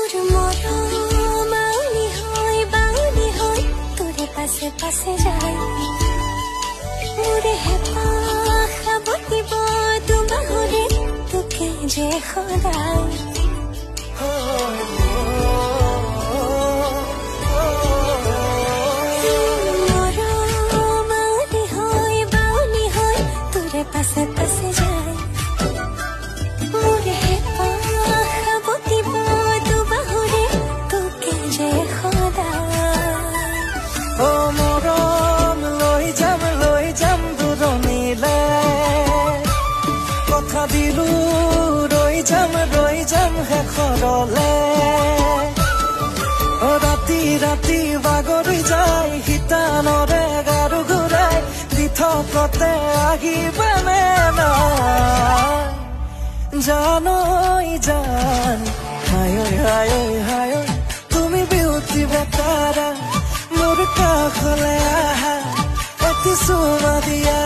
মোৰ মৰম বাউনী হৈ তোৰে পাছে পাছে যায় মোৰে হেঁপাহ সাৱটিব দুমাহৰে তোকে যে সদায় পাছে পাছে যায় মোৰে হেঁপাহ সাৱটিব দুবাহুৰে তোকে যে সদায় অ মৰম লৈ যাম দূৰণিলে কথা দিলো ৰৈ যাম শেষৰলে অ ৰাতি ৰাতি বাগৰি যায় শীতানৰে গাৰু ঘূৰাই দিঠকতে আহিবানে নাই জানৈ জান হায় তুমি বিউটি বেটাৰা মোৰ কাষলে আহা এটি চুমা দিয়া